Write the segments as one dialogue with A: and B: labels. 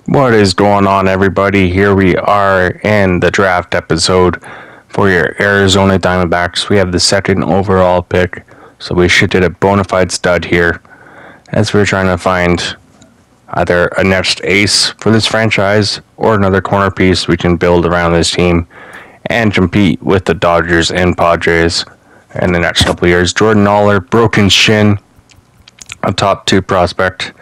A: What is going on, everybody? Here we are in the draft episode for your Arizona Diamondbacks. We have the second overall pick, so we should get a bona fide stud here as we're trying to find either a next ace for this franchise or another corner piece we can build around this team and compete with the Dodgers and Padres in the next couple of years. Jordan Noller, broken shin, a top 2 prospect,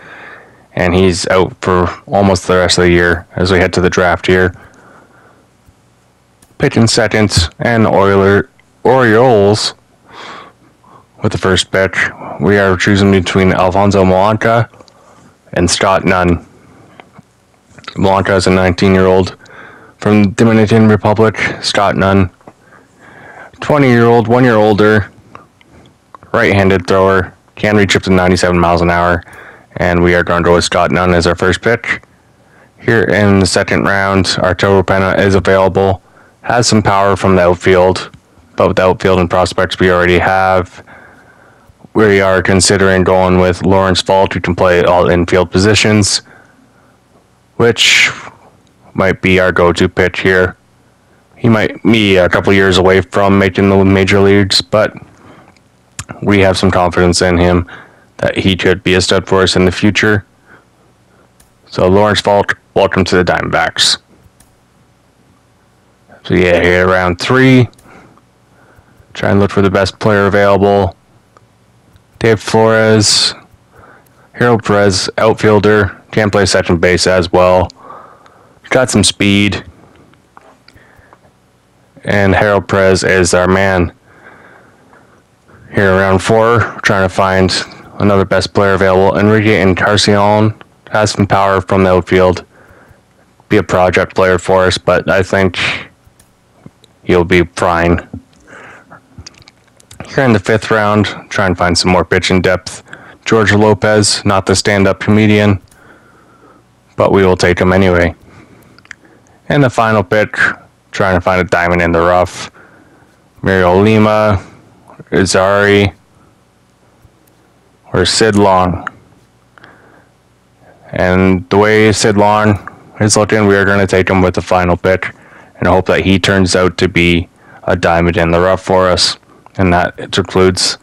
A: and he's out for almost the rest of the year as we head to the draft here. Pitching second, and Orioles with the first pick. We are choosing between Alfonso Molanca and Scott Nunn. Molanca is a 19-year-old from Dominican Republic. Scott Nunn, 20-year-old, 1 year older, right-handed thrower, can reach up to 97 miles an hour. And we are going to go with Scott Nunn as our first pick. Here in the second round, Arturo Pena is available. Has some power from the outfield, but with the outfield and prospects we already have, we are considering going with Lawrence Falk, who can play all infield positions, which might be our go-to pitch here. He might be a couple years away from making the major leagues, but we have some confidence in him that he could be a stud for us in the future. So Lawrence Falk, welcome to the Diamondbacks. So yeah, here round 3. Try and look for the best player available. Dave Flores, Harold Perez, outfielder, can play second base as well. Got some speed. And Harold Perez is our man. Here round 4, trying to find another best player available. Enrique Encarnacion has some power from the outfield. Be a project player for us, but I think he'll be fine. Here in the 5th round, try and find some more pitching depth. George Lopez, not the stand-up comedian, but we will take him anyway. And the final pick, trying to find a diamond in the rough. Mario Lima, Izari, or Sid Long. And the way Sid Long is looking, we are going to take him with the final pick and hope that he turns out to be a diamond in the rough for us. And that concludes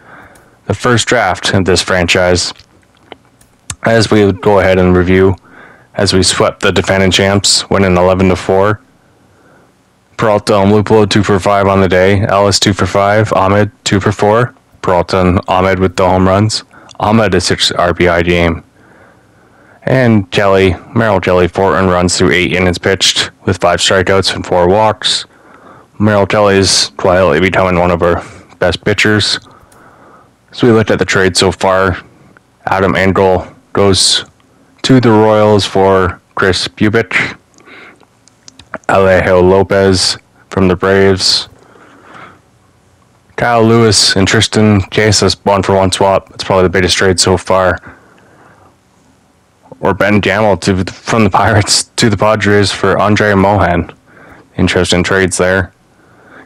A: the first draft of this franchise. As we go ahead and review, as we swept the defending champs, winning 11-4. Peralta and Lupolo 2 for 5 on the day. Ellis 2 for 5. Ahmed 2 for 4. Peralta and Ahmed with the home runs. Ahmed a 6 RBI game. And Merrill Kelly 4 earned runs through 8 innings pitched with 5 strikeouts and 4 walks. Merrill Kelly is quietly becoming one of our best pitchers. So we looked at the trade so far. Adam Engel goes to the Royals for Chris Bubich. Alejo Lopez from the Braves. Kyle Lewis and Tristan Casas 1-for-1 swap. That's probably the biggest trade so far. Or Ben Gamel from the Pirates to the Padres for Andre Mohan. Interesting trades there.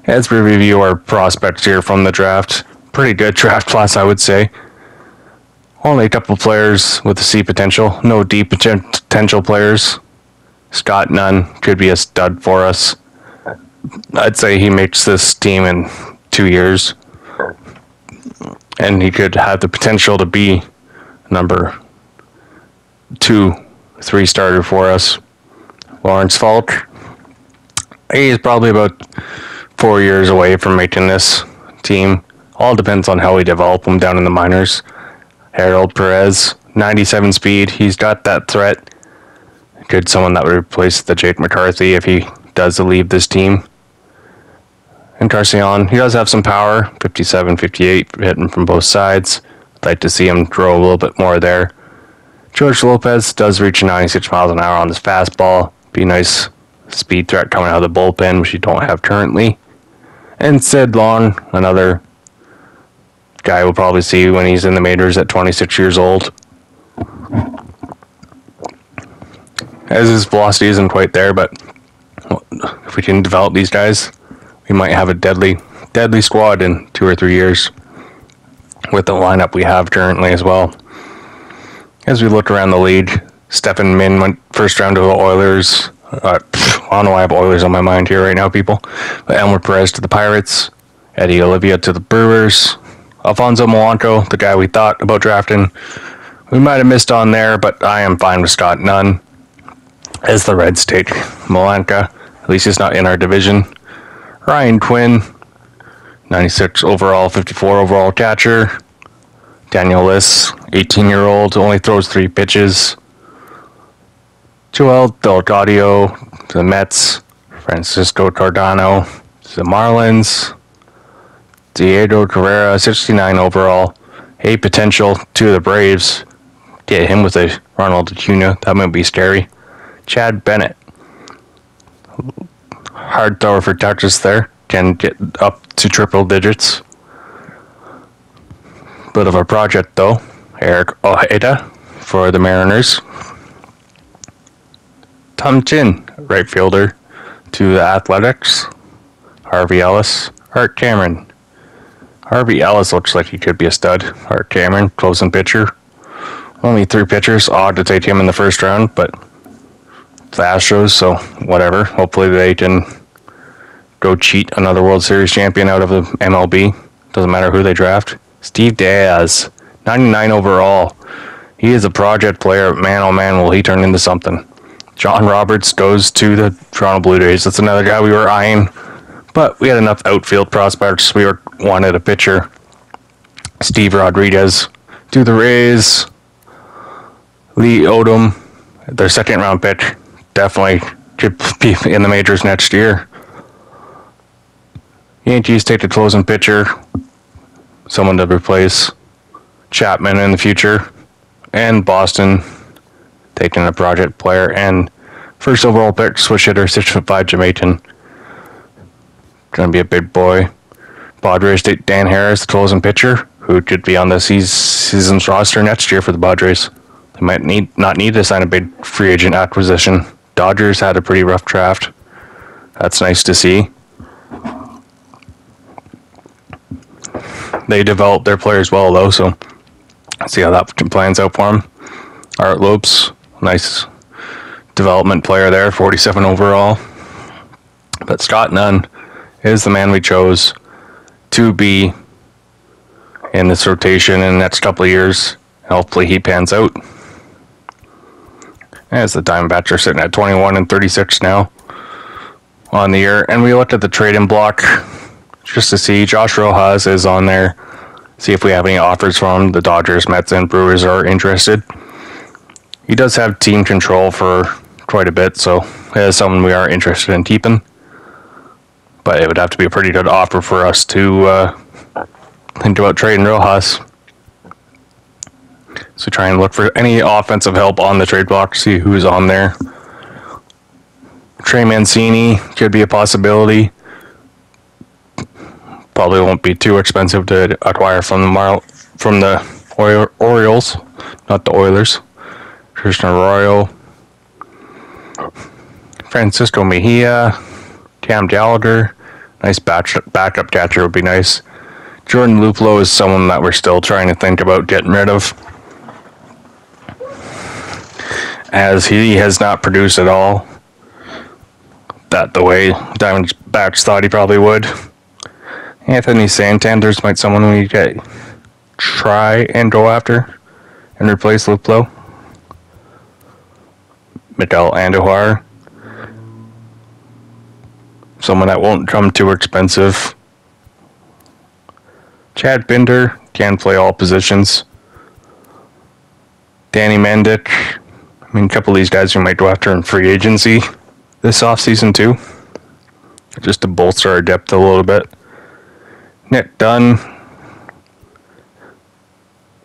A: As we review our prospects here from the draft, pretty good draft class, I would say. Only a couple players with a C potential. No D potential players. Scott Nunn could be a stud for us. I'd say he makes this team in 2 years. And he could have the potential to be number 2, 3 starter for us. Lawrence Falk, he is probably about 4 years away from making this team. All depends on how we develop him down in the minors. Harold Perez, 97 speed. He's got that threat. Good someone that would replace the Jake McCarthy if he does leave this team. Encarnacion, he does have some power. 57, 58, hitting from both sides. I'd like to see him grow a little bit more there. George Lopez does reach 96 miles an hour on this fastball. Be a nice speed threat coming out of the bullpen, which you don't have currently. And Sid Long, another guy we'll probably see when he's in the majors at 26 years old. As his velocity isn't quite there, but if we can develop these guys, we might have a deadly squad in 2 or 3 years with the lineup we have currently as well. As we look around the league, Stephen Min went first round to the Oilers. I don't know why I have Oilers on my mind here right now, people. But Elmer Perez to the Pirates. Eddie Olivia to the Brewers. Alfonso Molanco, the guy we thought about drafting. We might have missed on there, but I am fine with Scott Nunn as the Reds take Molanca. At least he's not in our division. Ryan Quinn, 96 overall, 54 overall catcher. Daniel Liss, 18-year-old, only throws 3 pitches. Joel Delgado to the Mets. Francisco Cardano to the Marlins. Diego Carrera, 69 overall. A potential to the Braves. Get him with a Ronald Acuna. That might be scary. Chad Bennett. Hard thrower for Texas there. Can get up to triple digits. Bit of a project though. Eric Ojeda for the Mariners. Tom Chin, right fielder to the Athletics. Harvey Ellis. Art Cameron. Harvey Ellis looks like he could be a stud. Art Cameron, closing pitcher. Only 3 pitchers. Odd to take him in the first round, but the Astros, so whatever. Hopefully they can go cheat another World Series champion out of the MLB. Doesn't matter who they draft. Steve Diaz, 99 overall. He is a project player. Man, oh man, will he turn into something. John Roberts goes to the Toronto Blue Jays. That's another guy we were eyeing. But we had enough outfield prospects. We wanted a pitcher. Steve Rodriguez to the Rays. Lee Odom, their second round pick. Definitely could be in the majors next year. Yankees take the closing pitcher. Someone to replace Chapman in the future. And Boston taking a project player. And first overall pick, switch hitter, 6'5" Jamaican. Gonna be a big boy. Padres take Dan Harris, the closing pitcher, who could be on the season's roster next year for the Padres. They might not need to sign a big free agent acquisition. Dodgers had a pretty rough draft. That's nice to see. They developed their players well, though, so see how that plans out for them. Art Lopes, nice development player there, 47 overall. But Scott Nunn is the man we chose to be in this rotation in the next couple of years. Hopefully he pans out. As the Diamondbacks are sitting at 21 and 36 now on the year. And we looked at the trade-in block just to see. Josh Rojas is on there. See if we have any offers from the Dodgers, Mets, and Brewers are interested. He does have team control for quite a bit, so it is someone we are interested in keeping. But it would have to be a pretty good offer for us to think about trading Rojas. So try and look for any offensive help on the trade block, see who's on there. Trey Mancini could be a possibility. Probably won't be too expensive to acquire from the Orioles, not the Oilers. Christian Arroyo. Francisco Mejia. Cam Gallagher. Nice backup catcher would be nice. Jordan Luplow is someone that we're still trying to think about getting rid of, as he has not produced at all that the way Diamondbacks thought he probably would. Anthony Santander's might someone we try and go after and replace Luplow. Miguel Andujar, someone that won't come too expensive. Chad Binder can play all positions. Danny Mendick. I mean, a couple of these guys we might go after in free agency this offseason too, just to bolster our depth a little bit. Nick Dunn.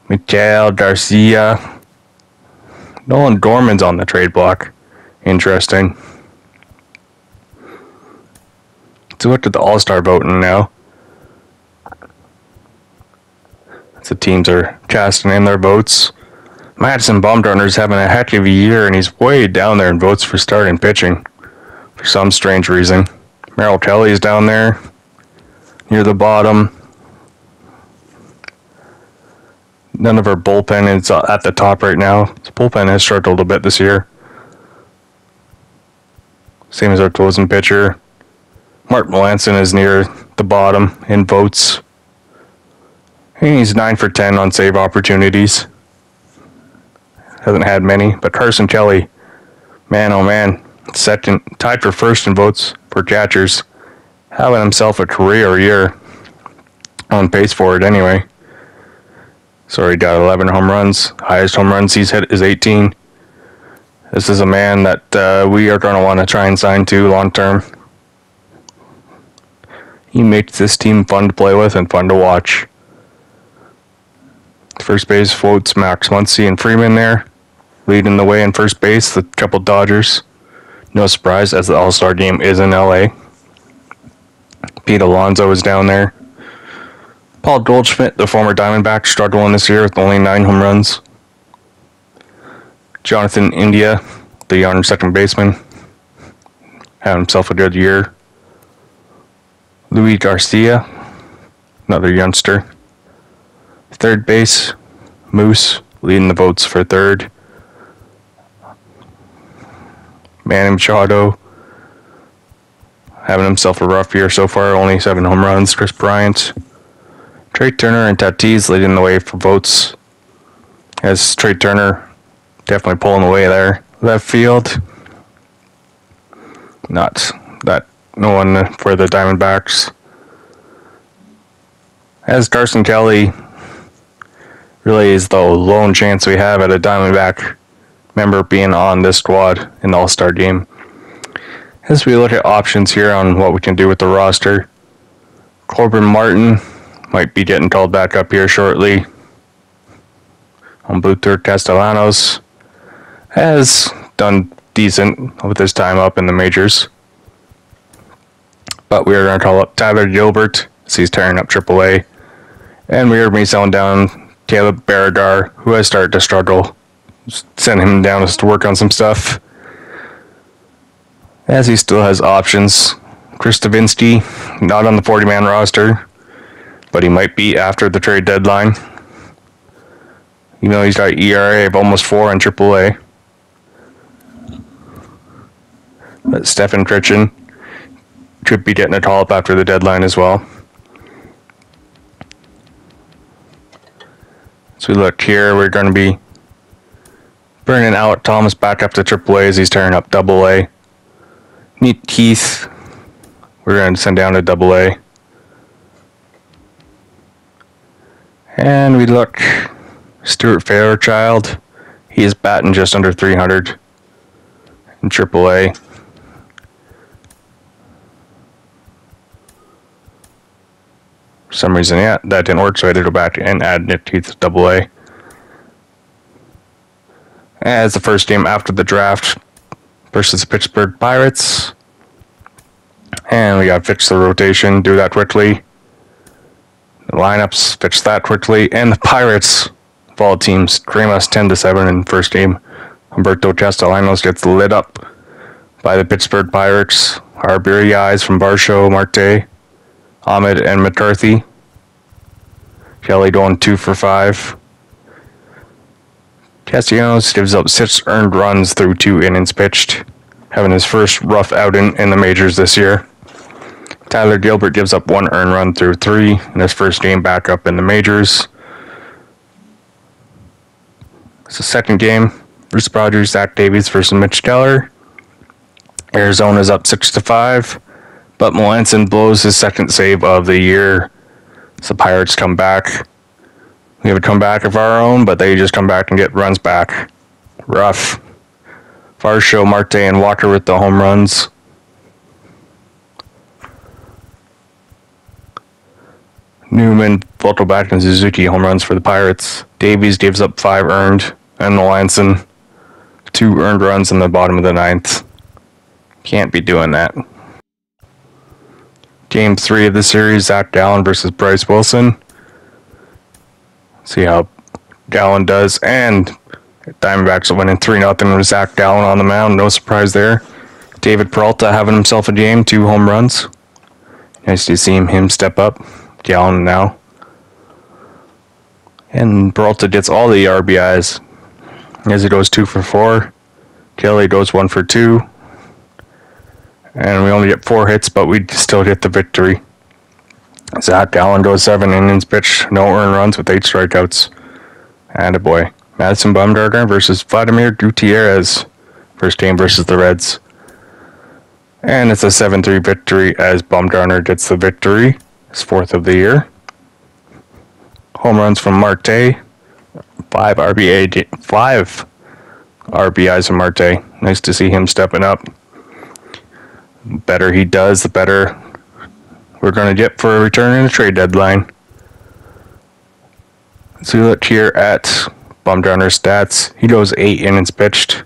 A: Miguel Garcia. Nolan Gorman's on the trade block. Interesting. Let's look at the All-Star voting now. The teams are casting in their votes. Madison Bumgarner's having a heck of a year, and he's way down there in votes for starting pitching for some strange reason. Merrill Kelly's down there near the bottom. None of our bullpen is at the top right now. The bullpen has struggled a bit this year. Same as our closing pitcher. Mark Melanson is near the bottom in votes. And he's 9 for 10 on save opportunities. Hasn't had many, but Carson Kelly, man oh man, second, tied for first in votes for catchers, having himself a career year. On pace for it anyway. So he got 11 home runs. Highest home runs he's hit is 18. This is a man that we are going to want to try and sign to long term. He makes this team fun to play with and fun to watch. First base votes Max Muncy and Freeman there. Leading the way in first base, the couple Dodgers. No surprise, as the All-Star game is in LA. Pete Alonso is down there. Paul Goldschmidt, the former Diamondback, struggling this year with only 9 home runs. Jonathan India, the young second baseman, had himself a good year. Luis Garcia, another youngster. Third base, Moose, leading the votes for third. Manny Machado, having himself a rough year so far, only 7 home runs. Chris Bryant, Trey Turner, and Tatis leading the way for votes. As Trey Turner definitely pulling away there. Left field, not that no one for the Diamondbacks. As Carson Kelly really is the lone chance we have at a Diamondback member being on this squad in the All-Star game. As we look at options here on what we can do with the roster, Corbin Martin might be getting called back up here shortly. Humberto Castellanos has done decent with his time up in the majors. But we are going to call up Tyler Gilbert as he's tearing up AAA. And we are going to be selling down Caleb Baragar, who has started to struggle. Send him down to work on some stuff. As he still has options. Chris Davinsky, not on the 40-man roster, but he might be after the trade deadline. Even though he's got ERA of almost 4 in AAA. But Stephen Critchen could be getting a call up after the deadline as well. So we look here, we're going to be bringing Alec Thomas back up to AAA as he's tearing up AA. Meet Keith, we're going to send down to AA. And we look, Stuart Fairchild, he is batting just under 300 in AAA. For some reason, yeah, that didn't work, so I had to go back and add Nick Keith to AA. As the first game after the draft versus the Pittsburgh Pirates. And we got to fix the rotation, do that quickly. The lineups, fix that quickly. And the Pirates, of all teams, cream us 10-7 in the first game. Humberto Castellanos gets lit up by the Pittsburgh Pirates. Our beery eyes from Varsho, Marte, Ahmed, and McCarthy. Kelly going 2 for 5. Castellanos gives up 6 earned runs through 2 innings pitched, having his first rough outing in the majors this year. Tyler Gilbert gives up 1 earned run through 3 in his first game back up in the majors. It's the second game. Bruce Rogers, Zach Davies versus Mitch Keller. Arizona's up 6-5, but Melanson blows his second save of the year. So the Pirates come back. We have a comeback of our own, but they just come back and get runs back. Rough. Varsho, Marte, and Walker with the home runs. Newman, Vogelbach, and Suzuki home runs for the Pirates. Davies gives up 5 earned, and Melanson 2 earned runs in the bottom of the 9th. Can't be doing that. Game 3 of the series, Zach Gallen versus Bryce Wilson. See how Gallen does, and Diamondbacks are winning 3-0 with Zach Gallen on the mound. No surprise there. David Peralta having himself a game, 2 home runs. Nice to see him step up. Gallen now. And Peralta gets all the RBIs as he goes 2 for 4. Kelly goes 1 for 2. And we only get 4 hits, but we still get the victory. Zach Allen goes 7 innings pitched, no earned runs with 8 strikeouts. Attaboy. Madison Bumgarner versus Vladimir Gutierrez. First game versus the Reds. And it's a 7-3 victory as Bumgarner gets the victory. His 4th of the year. Home runs from Marte. 5 RBIs from Marte. Nice to see him stepping up. The better he does, the better we're going to get for a return in the trade deadline. So you look here at Bumgarner's stats. He goes 8 innings pitched,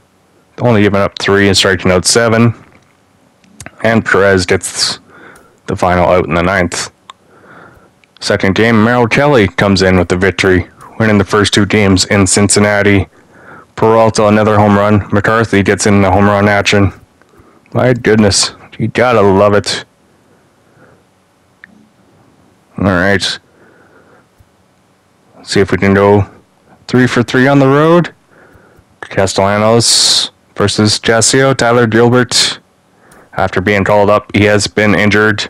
A: only giving up 3 and striking out 7. And Perez gets the final out in the 9th. Second game, Merrill Kelly comes in with the victory, winning the first 2 games in Cincinnati. Peralta, another home run. McCarthy gets in the home run action. My goodness, you gotta love it. Alright. See if we can go 3 for 3 on the road. Castellanos versus Jassio. Tyler Gilbert, after being called up, he has been injured.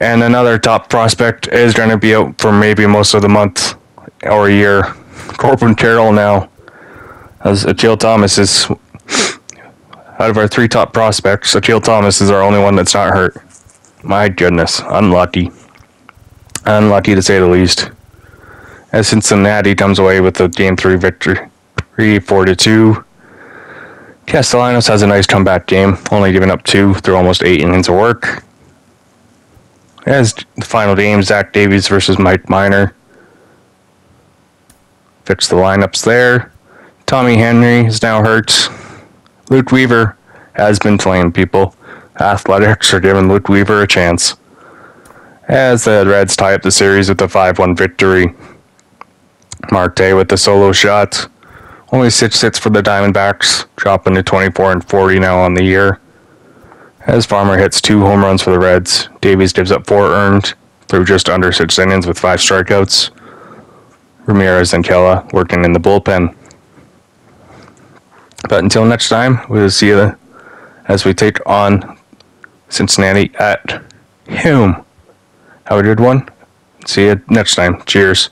A: And another top prospect is going to be out for maybe most of the month or a year. Corbin Carroll now, as Akil Thomas is, out of our 3 top prospects, Akil Thomas is our only one that's not hurt. My goodness, unlucky. Unlucky to say the least. As Cincinnati comes away with the Game 3 victory, 4-2. Castellanos has a nice comeback game, only giving up 2 through almost 8 innings of work. As the final game, Zach Davies versus Mike Minor. Fix the lineups there. Tommy Henry is now hurt. Luke Weaver has been playing people. Athletics are giving Luke Weaver a chance. As the Reds tie up the series with a 5-1 victory. Marte with the solo shot. Only 6 hits for the Diamondbacks, dropping to 24-40 now on the year. As Farmer hits 2 home runs for the Reds, Davies gives up 4 earned through just under 6 innings with 5 strikeouts. Ramirez and Kella working in the bullpen. But until next time, we'll see you as we take on Cincinnati at home. Have a good one. See you next time. Cheers.